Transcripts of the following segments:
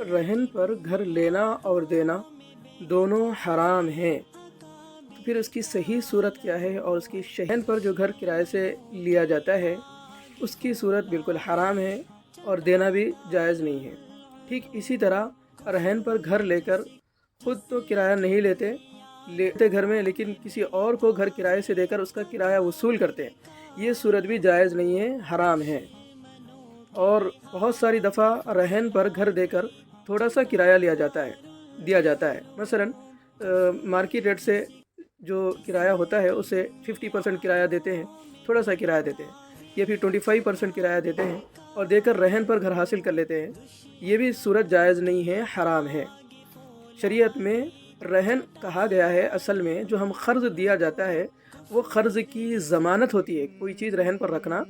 रहन पर घर लेना और देना दोनों हराम हैं, तो फिर उसकी सही सूरत क्या है? और उसकी रहन पर जो घर किराए से लिया जाता है उसकी सूरत बिल्कुल हराम है और देना भी जायज़ नहीं है। ठीक इसी तरह रहन पर घर लेकर खुद तो किराया नहीं लेते घर में, लेकिन किसी और को घर किराए से देकर उसका किराया वसूल करते हैं, ये सूरत भी जायज़ नहीं है, हराम है। और बहुत सारी दफ़ा रहन पर घर देकर थोड़ा सा किराया दिया जाता है। मसलन मार्केट रेट से जो किराया होता है उसे 50% किराया देते हैं, थोड़ा सा किराया देते हैं, या फिर 25% किराया देते हैं और देकर रहन पर घर हासिल कर लेते हैं। ये भी सूरत जायज़ नहीं है, हराम है। शरीयत में रहन कहा गया है, असल में जो हम क़र्ज़ दिया जाता है वो क़र्ज़ की ज़मानत होती है। कोई चीज़ रहन पर रखना,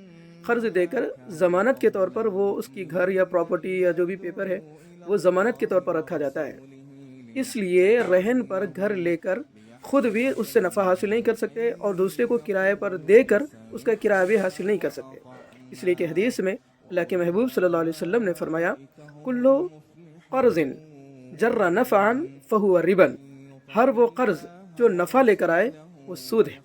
क़र्ज़ देकर ज़मानत के तौर पर वो उसकी घर या प्रॉपर्टी या जो भी पेपर है वो ज़मानत के तौर पर रखा जाता है। इसलिए रहन पर घर लेकर खुद भी उससे नफ़ा हासिल नहीं कर सकते और दूसरे को किराए पर देकर उसका किराया भी हासिल नहीं कर सकते। इसलिए कि हदीस में अल्लाह के महबूब सल्लल्लाहु अलैहि वसल्लम ने फरमाया, कुल्लु क़र्ज़िन जर्रा नफ़अन फ़हुव रिबन, हर वो क़र्ज़ जो नफ़ा लेकर आए वो सूद है।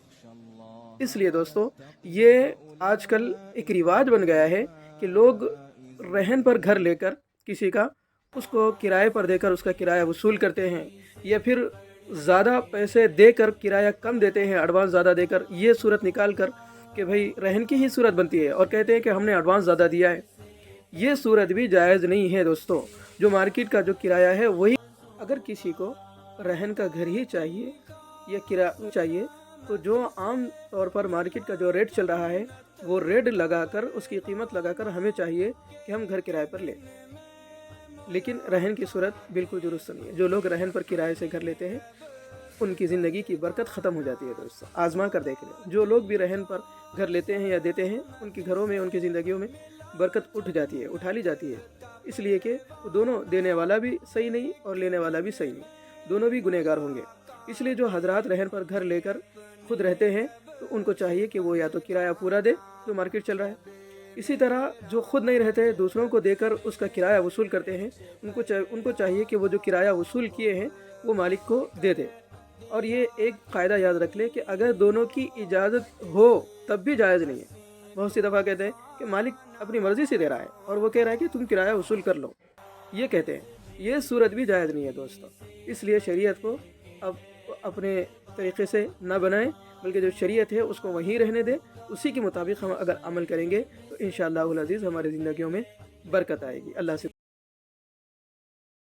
इसलिए दोस्तों, ये आजकल एक रिवाज बन गया है कि लोग रहन पर घर लेकर किसी का उसको किराए पर देकर उसका किराया वसूल करते हैं, या फिर ज़्यादा पैसे देकर किराया कम देते हैं, एडवांस ज़्यादा देकर, ये सूरत निकाल कर कि भाई रहन की ही सूरत बनती है और कहते हैं कि हमने एडवांस ज़्यादा दिया है। ये सूरत भी जायज़ नहीं है दोस्तों। जो मार्केट का जो किराया है वही, अगर किसी को रहन का घर ही चाहिए या किराया चाहिए तो जो आम तौर पर मार्केट का जो रेट चल रहा है वो रेट लगाकर, उसकी कीमत लगाकर हमें चाहिए कि हम घर किराए पर लें। लेकिन रहन की सूरत बिल्कुल दुरुस्त नहीं है। जो लोग रहन पर किराए से घर लेते हैं उनकी ज़िंदगी की बरकत ख़त्म हो जाती है दोस्तों, आज़मा कर देख लें। जो लोग भी रहन पर घर लेते हैं या देते हैं उनके घरों में, उनकी ज़िंदगियों में बरकत उठा ली जाती है। इसलिए कि दोनों, देने वाला भी सही नहीं और लेने वाला भी सही नहीं, दोनों भी गुनहगार होंगे। इसलिए जो हजरात रहन पर घर लेकर खुद रहते हैं तो उनको चाहिए कि वो या तो किराया पूरा दे जो मार्केट चल रहा है। इसी तरह जो खुद नहीं रहते, दूसरों को देकर उसका किराया वसूल करते हैं, उनको चाहिए कि वो जो किराया वसूल किए हैं वो मालिक को दे दे। और ये एक क़ायदा याद रख ले कि अगर दोनों की इजाज़त हो तब भी जायज़ नहीं है। बहुत सी दफ़ा कहते हैं कि मालिक अपनी मर्ज़ी से दे रहा है और वो कह रहा है कि तुम किराया वसूल कर लो, ये कहते हैं, ये सूरत भी जायज़ नहीं है दोस्तों। इसलिए शरीयत को अब अपने तरीक़े से ना बनाएं, बल्कि जो शरीयत है उसको वहीं रहने दें। उसी के मुताबिक हम अगर अमल करेंगे तो इंशाअल्लाहुल अज़ीज़ हमारी ज़िंदगियों में बरकत आएगी। अल्लाह से